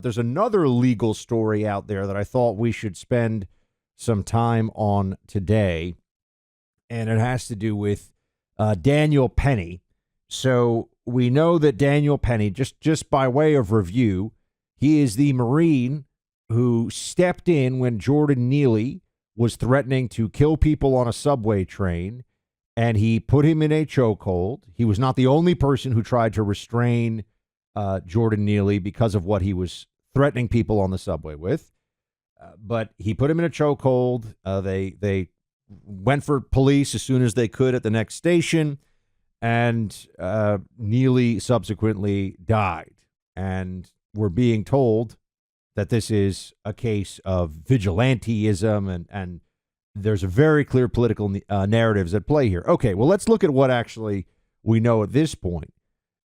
There's another legal story out there that I thought we should spend some time on today, and it has to do with Daniel Penny. So we know that Daniel Penny, just by way of review, he is the Marine who stepped in when Jordan Neely was threatening to kill people on a subway train, and he put him in a chokehold. He was not the only person who tried to restrain Jordan Neely because of what he was threatening people on the subway with. But he put him in a chokehold. They went for police as soon as they could at the next station, and Neely subsequently died. And we're being told that this is a case of vigilanteism, and there's a very clear political narratives at play here. Okay, well, let's look at what actually we know at this point.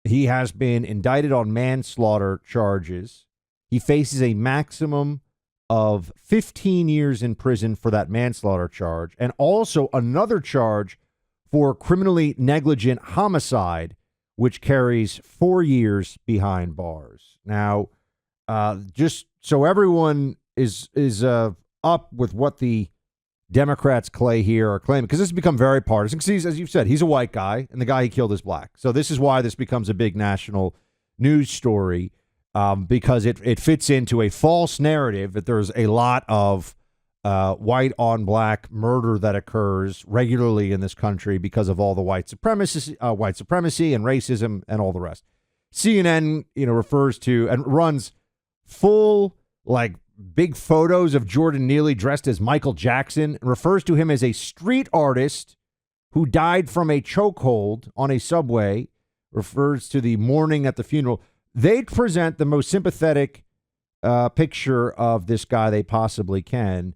He has been indicted on manslaughter charges. He faces a maximum of 15 years in prison for that manslaughter charge, and also another charge for criminally negligent homicide, which carries 4 years behind bars. Now, just so everyone is up with what the Democrats here are claiming, because this has become very partisan, because as you've said, he's a white guy, and the guy he killed is black. So this is why this becomes a big national news story, because it fits into a false narrative that there's a lot of white on black murder that occurs regularly in this country because of all the white supremacy and racism and all the rest. CNN, refers to and runs full big photos of Jordan Neely dressed as Michael Jackson and refers to him as a street artist who died from a chokehold on a subway, refers to the mourning at the funeral. They present the most sympathetic picture of this guy they possibly can.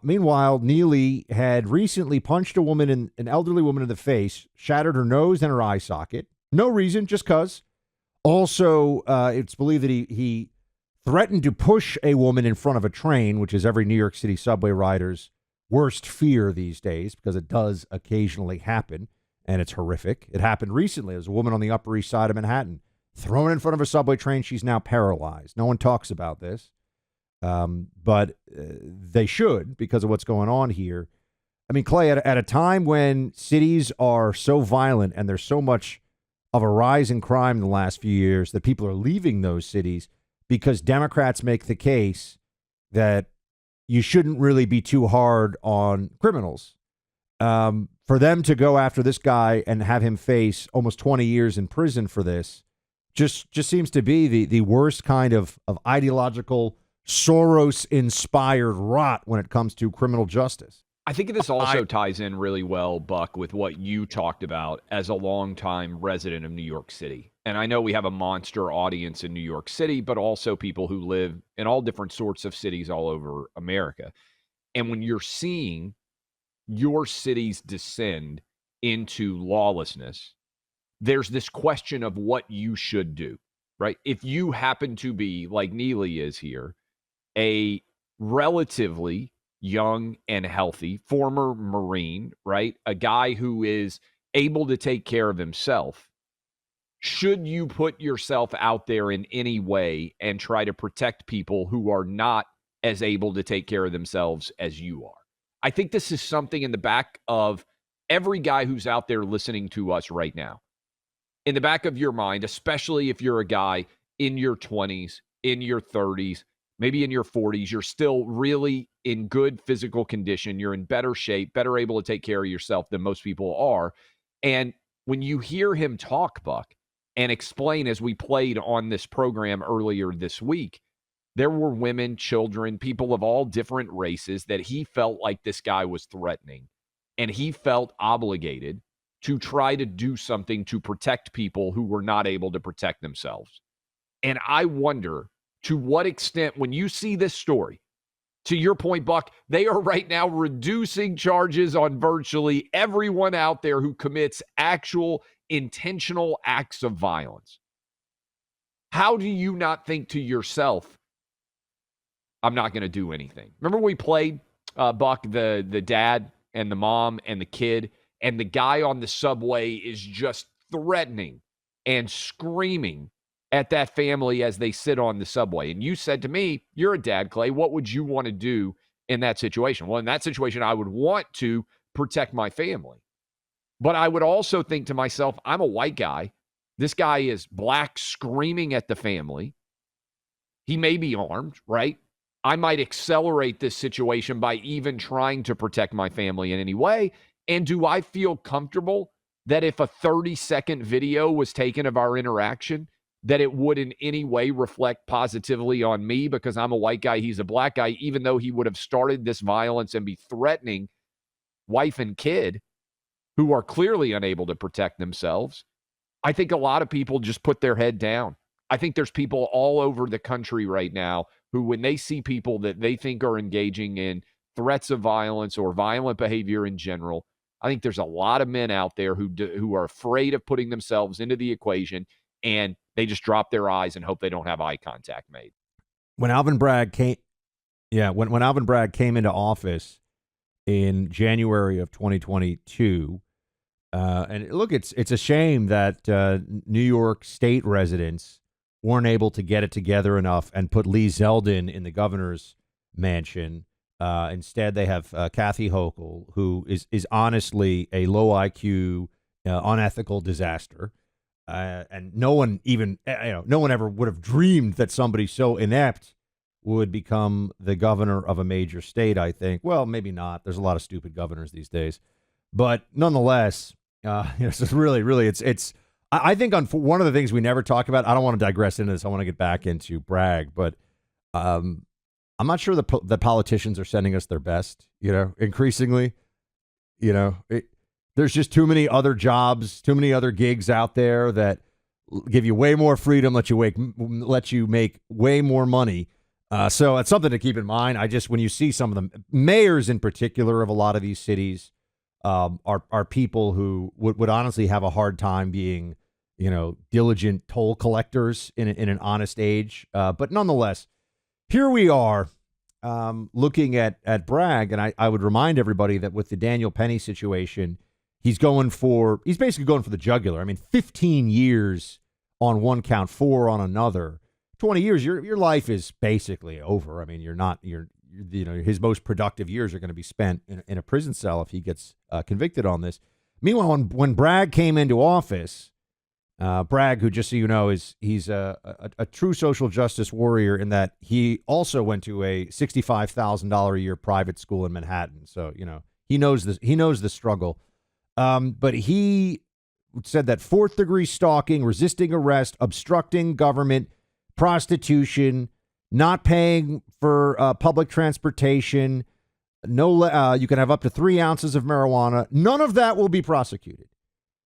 Meanwhile, Neely had recently punched an elderly woman in the face, shattered her nose and her eye socket. No reason, just because. Also, it's believed that he threatened to push a woman in front of a train, which is every New York City subway rider's worst fear these days, because it does occasionally happen, and it's horrific. It happened recently. There's a woman on the Upper East Side of Manhattan thrown in front of a subway train. She's now paralyzed. No one talks about this, but they should, because of what's going on here. I mean, Clay, at a time when cities are so violent and there's so much of a rise in crime in the last few years that people are leaving those cities because Democrats make the case that you shouldn't really be too hard on criminals. For them to go after this guy and have him face almost 20 years in prison for this just seems to be the worst kind of ideological Soros-inspired rot when it comes to criminal justice. I think this also ties in really well, Buck, with what you talked about as a longtime resident of New York City. And I know we have a monster audience in New York City, but also people who live in all different sorts of cities all over America. And when you're seeing your cities descend into lawlessness, there's this question of what you should do, right? If you happen to be, like Neely is here, a relatively young and healthy former Marine, right? A guy who is able to take care of himself. Should you put yourself out there in any way and try to protect people who are not as able to take care of themselves as you are? I think this is something in the back of every guy who's out there listening to us right now. In the back of your mind, especially if you're a guy in your 20s, in your 30s, maybe in your 40s, you're still really in good physical condition. You're in better shape, better able to take care of yourself than most people are. And when you hear him talk, Buck, and explain, as we played on this program earlier this week, there were women, children, people of all different races that he felt like this guy was threatening. And he felt obligated to try to do something to protect people who were not able to protect themselves. And I wonder to what extent, when you see this story, to your point, Buck, they are right now reducing charges on virtually everyone out there who commits actual intentional acts of violence. How do you not think to yourself, I'm not going to do anything? Remember we played, Buck, the dad and the mom and the kid, and the guy on the subway is just threatening and screaming at that family as they sit on the subway. And you said to me, you're a dad, Clay. What would you want to do in that situation? Well, in that situation, I would want to protect my family. But I would also think to myself, I'm a white guy. This guy is black, screaming at the family. He may be armed, right? I might accelerate this situation by even trying to protect my family in any way. And do I feel comfortable that if a 30-second video was taken of our interaction, that it would in any way reflect positively on me because I'm a white guy, he's a black guy, even though he would have started this violence and be threatening wife and kid who are clearly unable to protect themselves? I think a lot of people just put their head down. I think there's people all over the country right now who, when they see people that they think are engaging in threats of violence or violent behavior in general, I think there's a lot of men out there who are afraid of putting themselves into the equation, and they just drop their eyes and hope they don't have eye contact made. When Alvin Bragg came into office in January of 2022, and look, it's a shame that New York State residents weren't able to get it together enough and put Lee Zeldin in the governor's mansion. Instead, they have Kathy Hochul, who is honestly a low IQ, unethical disaster. And no one ever would have dreamed that somebody so inept would become the governor of a major state, I think. Well, maybe not. There's a lot of stupid governors these days. But nonetheless, it's really, I think on one of the things we never talk about, I don't want to digress into this. I want to get back into Bragg, but I'm not sure that politicians are sending us their best, increasingly. There's just too many other jobs, too many other gigs out there that give you way more freedom, let you make way more money. So it's something to keep in mind. When you see some of the mayors in particular of a lot of these cities are people who would honestly have a hard time being, diligent toll collectors in an honest age. But nonetheless, here we are looking at Bragg, and I would remind everybody that with the Daniel Penny situation, he's basically going for the jugular. I mean, 15 years on one count, 4 on another. 20 years, your life is basically over. I mean, his most productive years are going to be spent in a prison cell if he gets convicted on this. Meanwhile, when Bragg came into office, Bragg, who, just so you know, he's a true social justice warrior in that he also went to a $65,000 a year private school in Manhattan. So, he knows the struggle. But he said that 4th-degree stalking, resisting arrest, obstructing government, prostitution, not paying for public transportation, you can have up to 3 ounces of marijuana. None of that will be prosecuted.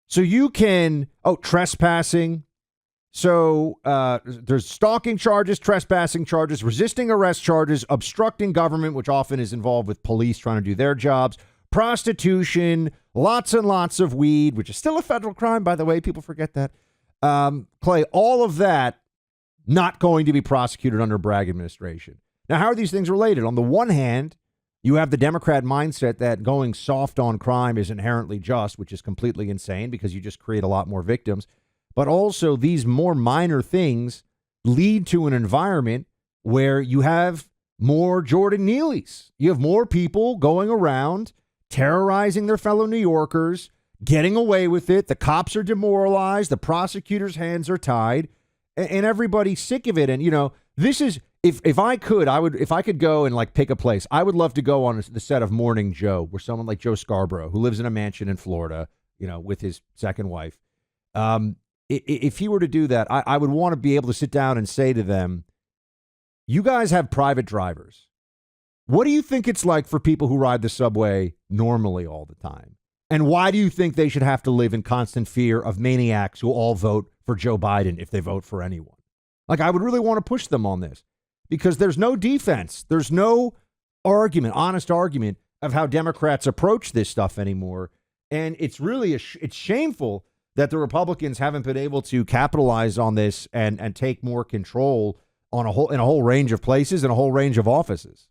So you can, trespassing. So there's stalking charges, trespassing charges, resisting arrest charges, obstructing government, which often is involved with police trying to do their jobs, prostitution, lots and lots of weed, which is still a federal crime, by the way. People forget that. Clay, all of that not going to be prosecuted under Bragg administration. Now, how are these things related? On the one hand, you have the Democrat mindset that going soft on crime is inherently just, which is completely insane because you just create a lot more victims. But also these more minor things lead to an environment where you have more Jordan Neelys. You have more people going around terrorizing their fellow New Yorkers, getting away with it. The cops are demoralized. The prosecutor's hands are tied, and everybody's sick of it. And, this is, if I could go and pick a place, I would love to go on the set of Morning Joe, where someone like Joe Scarborough, who lives in a mansion in Florida, with his second wife. If he were to do that, I would want to be able to sit down and say to them, you guys have private drivers. What do you think it's like for people who ride the subway normally all the time? And why do you think they should have to live in constant fear of maniacs who all vote for Joe Biden if they vote for anyone? I would really want to push them on this because there's no defense. There's no honest argument of how Democrats approach this stuff anymore. And it's really, it's shameful that the Republicans haven't been able to capitalize on this and take more control in a whole range of places and a whole range of offices.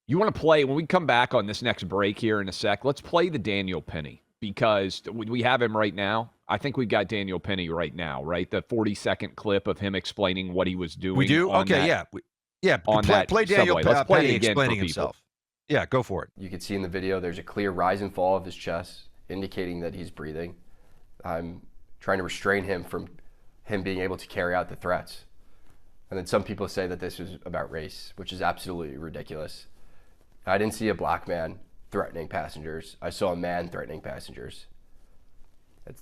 You want to play, when we come back on this next break here in a sec, let's play the Daniel Penny. because we have him right now. I think we've got Daniel Penny right now, right? The 40-second clip of him explaining what he was doing. We do? On Okay, that, yeah. on Play Daniel subway. Let's play Penny it again explaining for people. himself. Yeah, go for it. You can see in the video there's a clear rise and fall of his chest, indicating that he's breathing. I'm trying to restrain him from him being able to carry out the threats. And then some people say that this is about race, which is absolutely ridiculous. I didn't see a black man threatening passengers. I saw a man threatening passengers,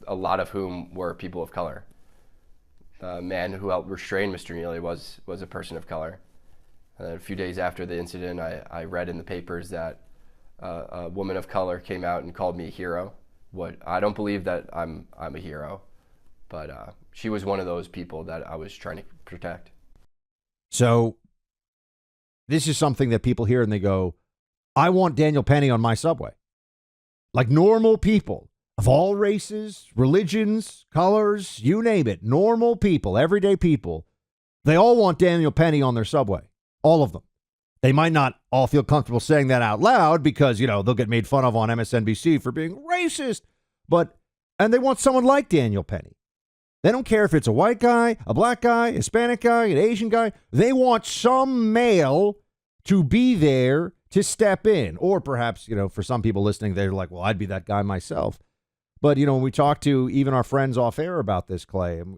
a lot of whom were people of color. The man who helped restrain Mr. Neely was a person of color. And then a few days after the incident, I read in the papers that a woman of color came out and called me a hero. I don't believe that I'm a hero, but she was one of those people that I was trying to protect. So this is something that people hear and they go, I want Daniel Penny on my subway. Like normal people of all races, religions, colors, you name it, normal people, everyday people, they all want Daniel Penny on their subway. All of them. They might not all feel comfortable saying that out loud because, they'll get made fun of on MSNBC for being racist. And they want someone like Daniel Penny. They don't care if it's a white guy, a black guy, a Hispanic guy, an Asian guy. They want some male to be there to step in. Or perhaps, for some people listening, they're like, well, I'd be that guy myself. But, when we talk to even our friends off air about this, Clay, and,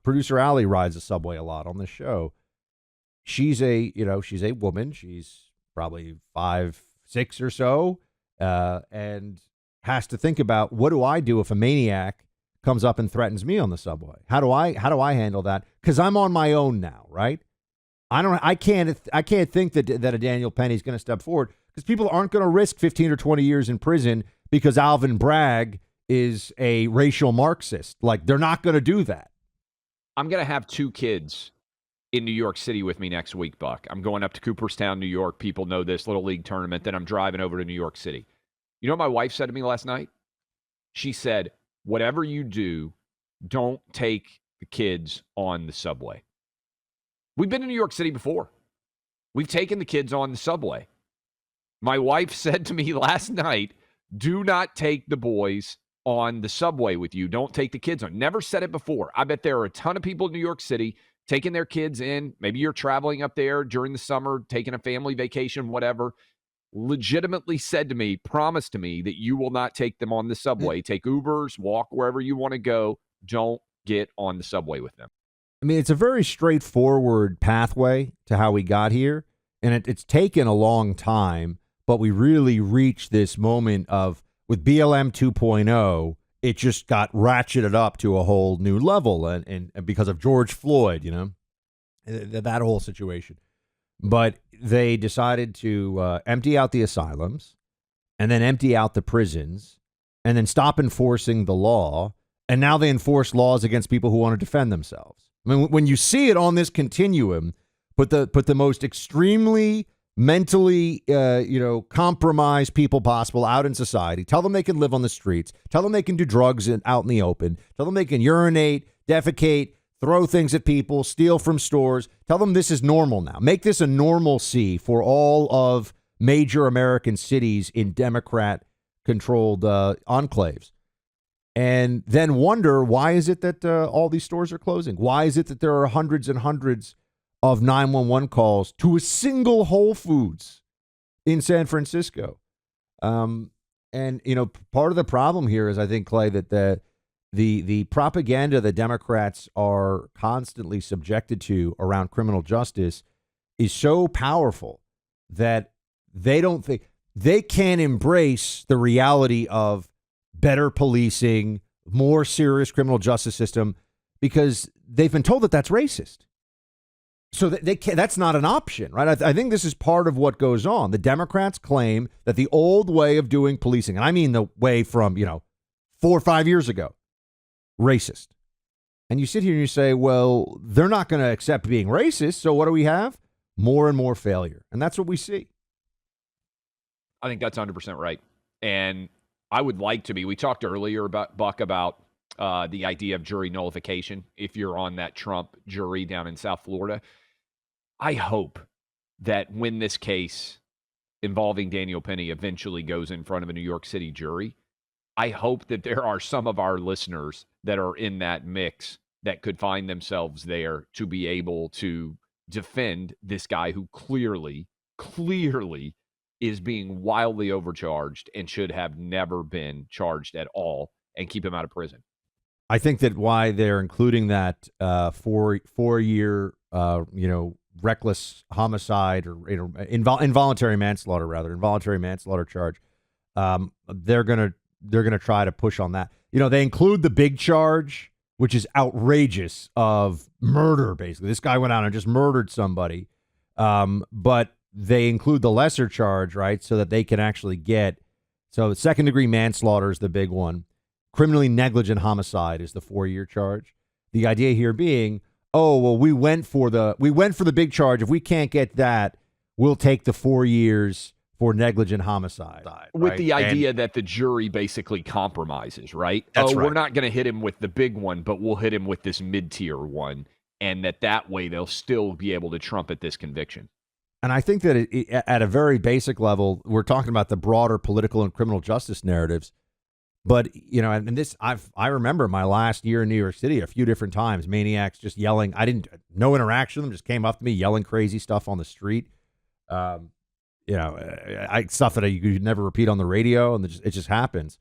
producer Allie rides the subway a lot on the show. She's a woman. She's probably 5'6" or so, and has to think about, what do I do if a maniac comes up and threatens me on the subway? How do I handle that? Because I'm on my own now, right? I can't think that a Daniel Penny is going to step forward, because people aren't going to risk 15 or 20 years in prison because Alvin Bragg is a racial Marxist. Like, they're not going to do that. I'm going to have 2 kids in New York City with me next week, Buck. I'm going up to Cooperstown, New York. People know this Little League tournament. Then I'm driving over to New York City. You know what my wife said to me last night? She said, whatever you do, don't take the kids on the subway. We've been to New York City before. We've taken the kids on the subway. My wife said to me last night, do not take the boys on the subway with you. Don't take the kids on. Never said it before. I bet there are a ton of people in New York City taking their kids in. Maybe you're traveling up there during the summer, taking a family vacation, whatever. Legitimately said to me, promised to me that you will not take them on the subway. Take Ubers, walk wherever you want to go. Don't get on the subway with them. I mean, it's a very straightforward pathway to how we got here, and it's taken a long time, but we really reached this moment of, with BLM 2.0, it just got ratcheted up to a whole new level, and because of George Floyd, that whole situation. But they decided to empty out the asylums, and then empty out the prisons, and then stop enforcing the law, and now they enforce laws against people who want to defend themselves. I mean, when you see it on this continuum, put the most extremely mentally, compromised people possible out in society. Tell them they can live on the streets. Tell them they can do drugs out in the open. Tell them they can urinate, defecate, throw things at people, steal from stores. Tell them this is normal now. Make this a normalcy for all of major American cities in Democrat-controlled enclaves. And then wonder, why is it that all these stores are closing? Why is it that there are hundreds and hundreds of 911 calls to a single Whole Foods in San Francisco? And, part of the problem here is, I think, Clay, that the propaganda that Democrats are constantly subjected to around criminal justice is so powerful that they don't think they can embrace the reality of better policing, more serious criminal justice system, because they've been told that that's racist. So they can't, that's not an option, right? I think this is part of what goes on. The Democrats claim that the old way of doing policing, and I mean the way from, 4 or 5 years ago, racist. And you sit here and you say, well, they're not going to accept being racist. So what do we have? More and more failure. And that's what we see. I think that's 100% right. And I would like to be, we talked earlier about the idea of jury nullification if you're on that Trump jury down in South Florida. I hope that when this case involving Daniel Penny eventually goes in front of a New York City jury, I hope that there are some of our listeners that are in that mix that could find themselves there to be able to defend this guy who clearly is being wildly overcharged and should have never been charged at all, and keep him out of prison. I think that why they're including that 4-year, reckless homicide or involuntary manslaughter charge. They're gonna try to push on that. They include the big charge, which is outrageous, of murder. Basically, this guy went out and just murdered somebody. But they include the lesser charge, right, so that they can actually get. So second-degree manslaughter is the big one. Criminally negligent homicide is the 4-year charge. The idea here being, we went for the big charge. If we can't get that, we'll take the 4 years for negligent homicide. With the idea that the jury basically compromises, right? That's right. We're not going to hit him with the big one, but we'll hit him with this mid-tier one, and that way they'll still be able to trumpet this conviction. And I think that at a very basic level, we're talking about the broader political and criminal justice narratives. But, and this, I remember my last year in New York City a few different times, maniacs just yelling. No interaction with them, just came up to me yelling crazy stuff on the street. Stuff that you could never repeat on the radio, and it just happens.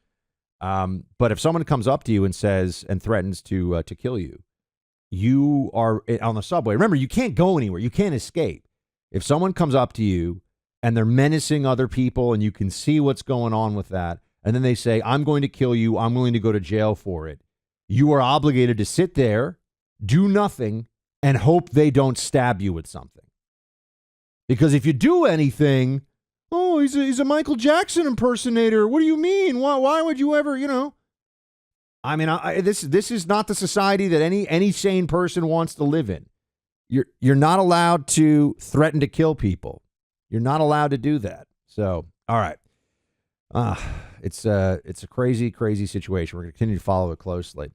But if someone comes up to you and says and threatens to kill you, you are on the subway. Remember, you can't go anywhere. You can't escape. If someone comes up to you and they're menacing other people, and you can see what's going on with that, and then they say, I'm going to kill you, I'm willing to go to jail for it, you are obligated to sit there, do nothing, and hope they don't stab you with something. Because if you do anything, he's a Michael Jackson impersonator. What do you mean? Why would you ever, I mean, this is not the society that any sane person wants to live in. You're not allowed to threaten to kill people. You're not allowed to do that. So, all right. It's a crazy, crazy situation. We're going to continue to follow it closely.